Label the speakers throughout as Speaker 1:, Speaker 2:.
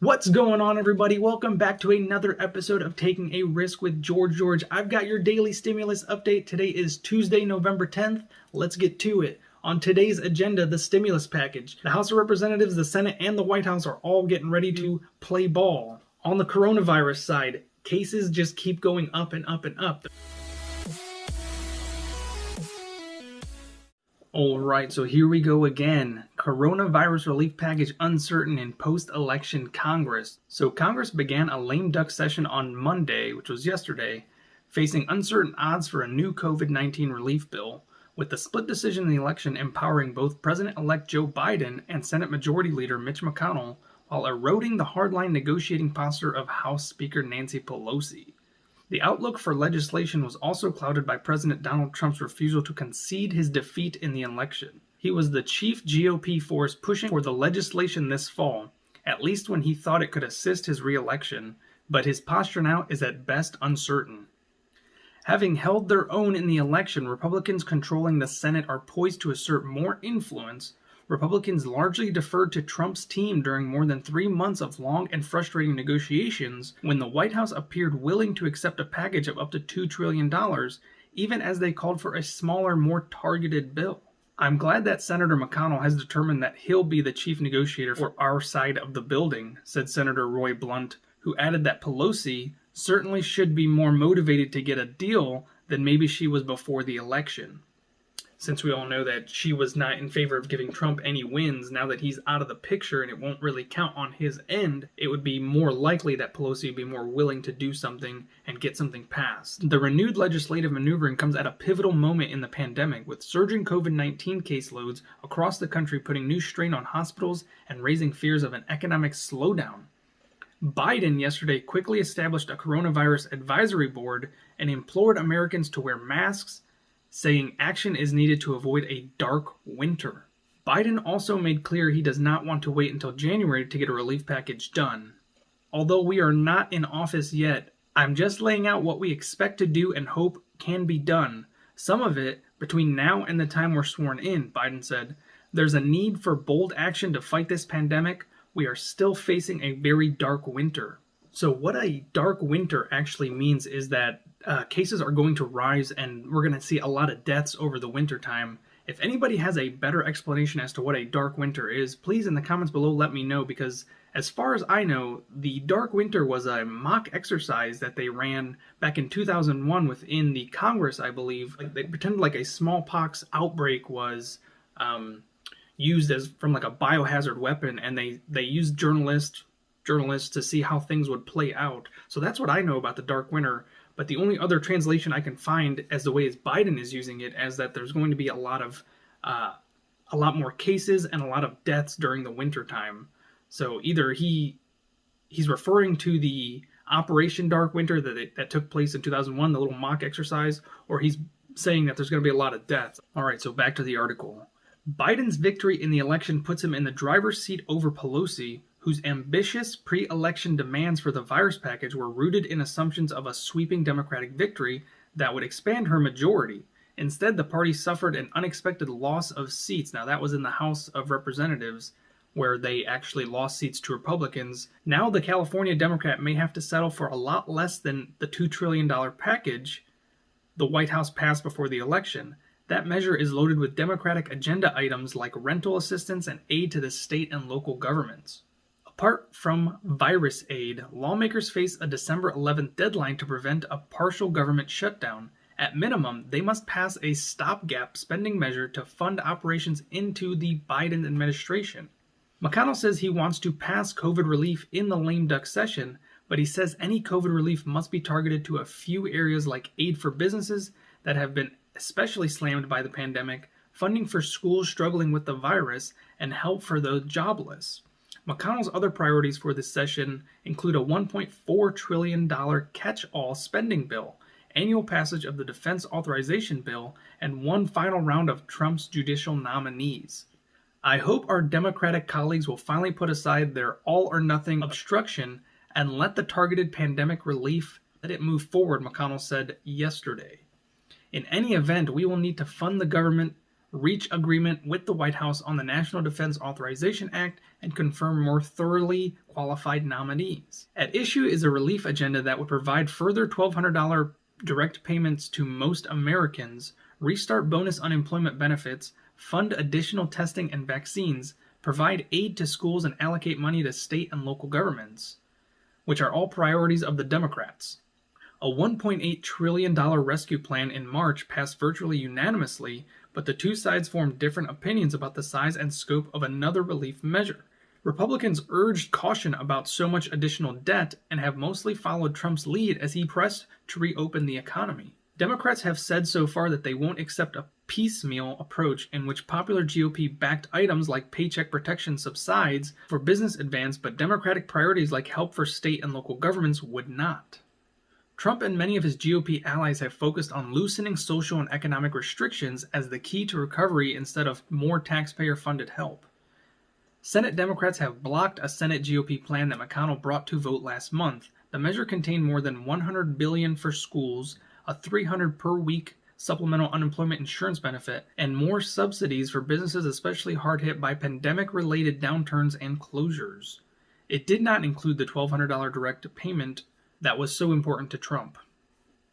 Speaker 1: What's going on, everybody? Welcome back to another episode of Taking a Risk with George. I've got your daily stimulus update. Today is Tuesday, November 10th. Let's get to it. On today's agenda, the stimulus package. The House of Representatives, the Senate, and the White House are all getting ready to play ball. On the coronavirus side, cases just keep going up and up and up. Alright, so here we go again. Coronavirus relief package uncertain in post-election Congress. So Congress began a lame duck session on Monday, which was yesterday, facing uncertain odds for a new COVID-19 relief bill, with the split decision in the election empowering both President-elect Joe Biden and Senate Majority Leader Mitch McConnell, while eroding the hardline negotiating posture of House Speaker Nancy Pelosi. The outlook for legislation was also clouded by President Donald Trump's refusal to concede his defeat in the election. He was the chief GOP force pushing for the legislation this fall, at least when he thought it could assist his re-election, but his posture now is at best uncertain. Having held their own in the election, Republicans controlling the Senate are poised to assert more influence. Republicans largely deferred to Trump's team during more than 3 months of long and frustrating negotiations when the White House appeared willing to accept a package of up to $2 trillion, even as they called for a smaller, more targeted bill. I'm glad that Senator McConnell has determined that he'll be the chief negotiator for our side of the building, said Senator Roy Blunt, who added that Pelosi certainly should be more motivated to get a deal than maybe she was before the election. Since we all know that she was not in favor of giving Trump any wins, now that he's out of the picture and it won't really count on his end, it would be more likely that Pelosi would be more willing to do something and get something passed. The renewed legislative maneuvering comes at a pivotal moment in the pandemic, with surging COVID-19 caseloads across the country putting new strain on hospitals and raising fears of an economic slowdown. Biden yesterday quickly established a coronavirus advisory board and implored Americans to wear masks, saying action is needed to avoid a dark winter. Biden also made clear he does not want to wait until January to get a relief package done. Although we are not in office yet, I'm just laying out what we expect to do and hope can be done. Some of it between now and the time we're sworn in, Biden said. There's a need for bold action to fight this pandemic. We are still facing a very dark winter. So what a dark winter actually means is that cases are going to rise and we're going to see a lot of deaths over the winter time. If anybody has a better explanation as to what a dark winter is, please in the comments below let me know, because as far as I know, the dark winter was a mock exercise that they ran back in 2001 within the Congress, I believe. They pretended like a smallpox outbreak was used as from like a biohazard weapon, and they used journalists to see how things would play out. So that's what I know about the dark winter. But the only other translation I can find as the way as Biden is using it is that there's going to be a lot more cases and a lot of deaths during the winter time. So either he's referring to the Operation Dark Winter that took place in 2001, the little mock exercise, or he's saying that there's going to be a lot of deaths. All right, so back to the article. Biden's victory in the election puts him in the driver's seat over Pelosi, whose ambitious pre-election demands for the virus package were rooted in assumptions of a sweeping Democratic victory that would expand her majority. Instead, the party suffered an unexpected loss of seats. Now, that was in the House of Representatives, where they actually lost seats to Republicans. Now, the California Democrat may have to settle for a lot less than the $2 trillion package the White House passed before the election. That measure is loaded with Democratic agenda items like rental assistance and aid to the state and local governments. Apart from virus aid, lawmakers face a December 11th deadline to prevent a partial government shutdown. At minimum, they must pass a stopgap spending measure to fund operations into the Biden administration. McConnell says he wants to pass COVID relief in the lame duck session, but he says any COVID relief must be targeted to a few areas like aid for businesses that have been especially slammed by the pandemic, funding for schools struggling with the virus, and help for those jobless. McConnell's other priorities for this session include a $1.4 trillion catch-all spending bill, annual passage of the Defense Authorization Bill, and one final round of Trump's judicial nominees. I hope our Democratic colleagues will finally put aside their all-or-nothing obstruction and let the targeted pandemic relief let it move forward, McConnell said yesterday. In any event, we will need to fund the government reach agreement with the White House on the National Defense Authorization Act, and confirm more thoroughly qualified nominees. At issue is a relief agenda that would provide further $1,200 direct payments to most Americans, restart bonus unemployment benefits, fund additional testing and vaccines, provide aid to schools, and allocate money to state and local governments, which are all priorities of the Democrats. A $1.8 trillion rescue plan in March passed virtually unanimously, but the two sides formed different opinions about the size and scope of another relief measure. Republicans urged caution about so much additional debt and have mostly followed Trump's lead as he pressed to reopen the economy. Democrats have said so far that they won't accept a piecemeal approach in which popular GOP-backed items like paycheck protection subsides for business advance, but Democratic priorities like help for state and local governments would not. Trump and many of his GOP allies have focused on loosening social and economic restrictions as the key to recovery instead of more taxpayer-funded help. Senate Democrats have blocked a Senate GOP plan that McConnell brought to vote last month. The measure contained more than $100 billion for schools, a $300 per week supplemental unemployment insurance benefit, and more subsidies for businesses especially hard hit by pandemic-related downturns and closures. It did not include the $1,200 direct payment that was so important to Trump.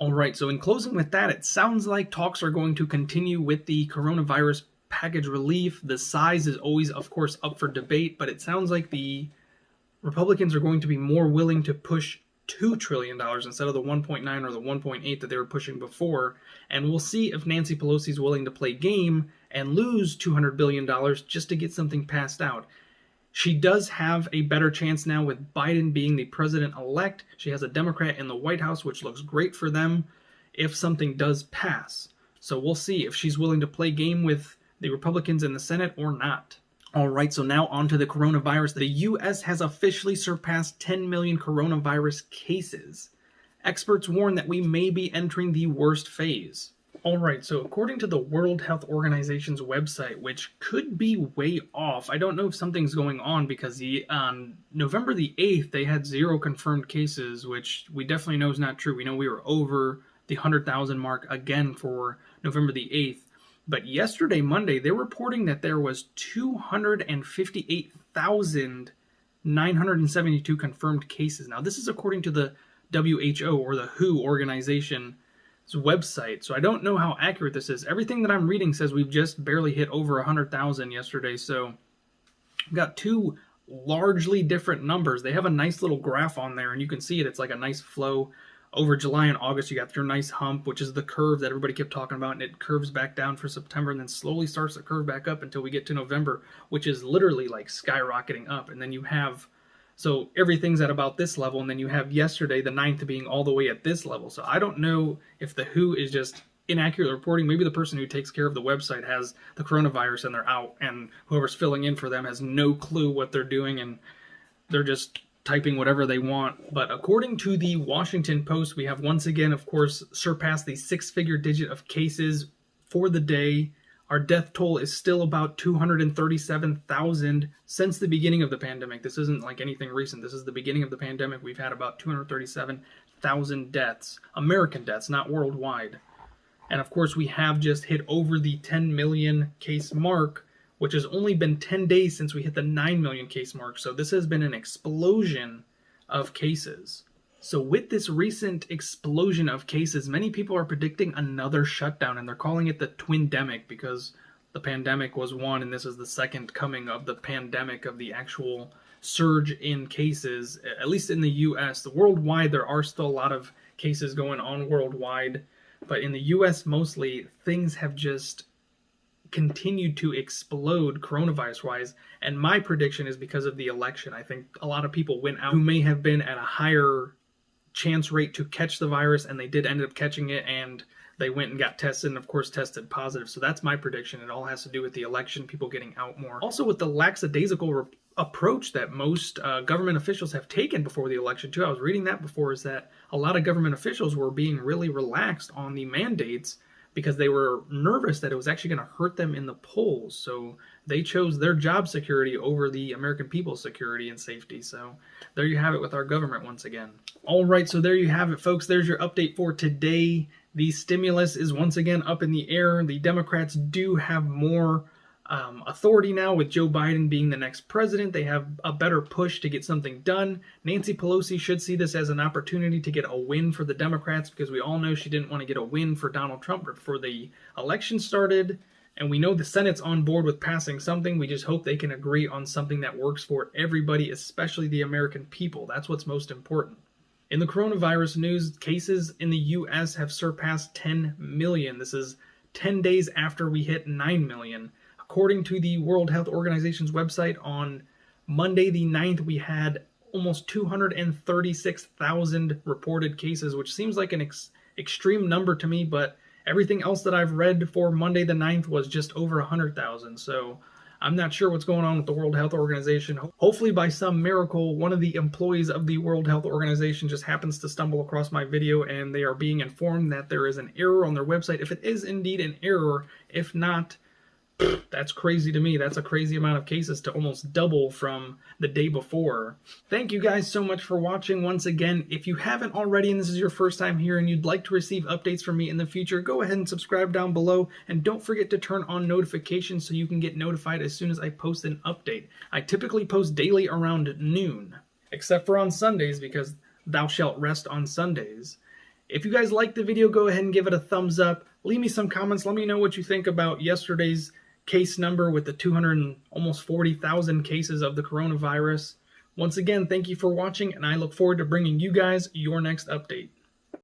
Speaker 1: Alright, so in closing with that, it sounds like talks are going to continue with the coronavirus package relief. The size is always, of course, up for debate, but it sounds like the Republicans are going to be more willing to push $2 trillion instead of the 1.9 or the 1.8 that they were pushing before, and we'll see if Nancy Pelosi is willing to play game and lose $200 billion just to get something passed out. She does have a better chance now with Biden being the president-elect. She has a Democrat in the White House, which looks great for them if something does pass. So we'll see if she's willing to play game with the Republicans in the Senate or not. Alright, so now on to the coronavirus. The U.S. has officially surpassed 10 million coronavirus cases. Experts warn that we may be entering the worst phase. Alright, so according to the World Health Organization's website, which could be way off, I don't know if something's going on because on November the 8th, they had 0 confirmed cases, which we definitely know is not true. We know we were over the 100,000 mark again for November the 8th. But yesterday, Monday, they're reporting that there was 258,972 confirmed cases. Now, this is according to the WHO, or the WHO organization's website. So I don't know how accurate this is. Everything that I'm reading says we've just barely hit over 100,000 yesterday. So we've got two largely different numbers. They have a nice little graph on there, and you can see it. It's like a nice flow. Over July and August, you got your nice hump, which is the curve that everybody kept talking about, and it curves back down for September and then slowly starts to curve back up until we get to November, which is literally like skyrocketing up. And then you have, so everything's at about this level, and then you have yesterday, the 9th, being all the way at this level. So I don't know if the WHO is just inaccurate reporting. Maybe the person who takes care of the website has the coronavirus and they're out, and whoever's filling in for them has no clue what they're doing, and they're just typing whatever they want. But according to the Washington Post, we have once again, of course, surpassed the 6-figure digit of cases for the day. Our death toll is still about 237,000 since the beginning of the pandemic. This isn't like anything recent. This is the beginning of the pandemic. We've had about 237,000 deaths, American deaths, not worldwide. And of course, we have just hit over the 10 million case mark, which has only been 10 days since we hit the 9 million case mark. So this has been an explosion of cases. So with this recent explosion of cases, many people are predicting another shutdown, and they're calling it the twindemic because the pandemic was one, and this is the second coming of the pandemic, of the actual surge in cases, at least in the U.S. The worldwide, there are still a lot of cases going on worldwide, but in the U.S. mostly, things have just continued to explode coronavirus-wise, and my prediction is because of the election. I think a lot of people went out who may have been at a higher chance rate to catch the virus, and they did end up catching it, and they went and got tested, and of course tested positive. So that's my prediction. It all has to do with the election, people getting out more. Also with the lackadaisical approach that most government officials have taken before the election too. I was reading that before, is that a lot of government officials were being really relaxed on the mandates because they were nervous that it was actually going to hurt them in the polls. So they chose their job security over the American people's security and safety. So there you have it with our government once again. All right, so there you have it, folks. There's your update for today. The stimulus is once again up in the air. The Democrats do have more authority now with Joe Biden being the next president. They have a better push to get something done. Nancy Pelosi should see this as an opportunity to get a win for the Democrats, because we all know she didn't want to get a win for Donald Trump before the election started. And we know the Senate's on board with passing something. We just hope they can agree on something that works for everybody, especially the American people. That's what's most important. In the coronavirus news, cases in the U.S. have surpassed 10 million. This is 10 days after we hit 9 million. According to the World Health Organization's website, on Monday the 9th, we had almost 236,000 reported cases, which seems like an extreme number to me, but everything else that I've read for Monday the 9th was just over 100,000. So I'm not sure what's going on with the World Health Organization. Hopefully by some miracle, one of the employees of the World Health Organization just happens to stumble across my video and they are being informed that there is an error on their website. If it is indeed an error, if not, that's crazy to me. That's a crazy amount of cases to almost double from the day before. Thank you guys so much for watching once again. If you haven't already and this is your first time here and you'd like to receive updates from me in the future, go ahead and subscribe down below, and don't forget to turn on notifications so you can get notified as soon as I post an update. I typically post daily around noon, except for on Sundays, because thou shalt rest on Sundays. If you guys liked the video, go ahead and give it a thumbs up. Leave me some comments. Let me know what you think about yesterday's case number with the almost 40,000 cases of the coronavirus. Once again, thank you for watching, and I look forward to bringing you guys your next update.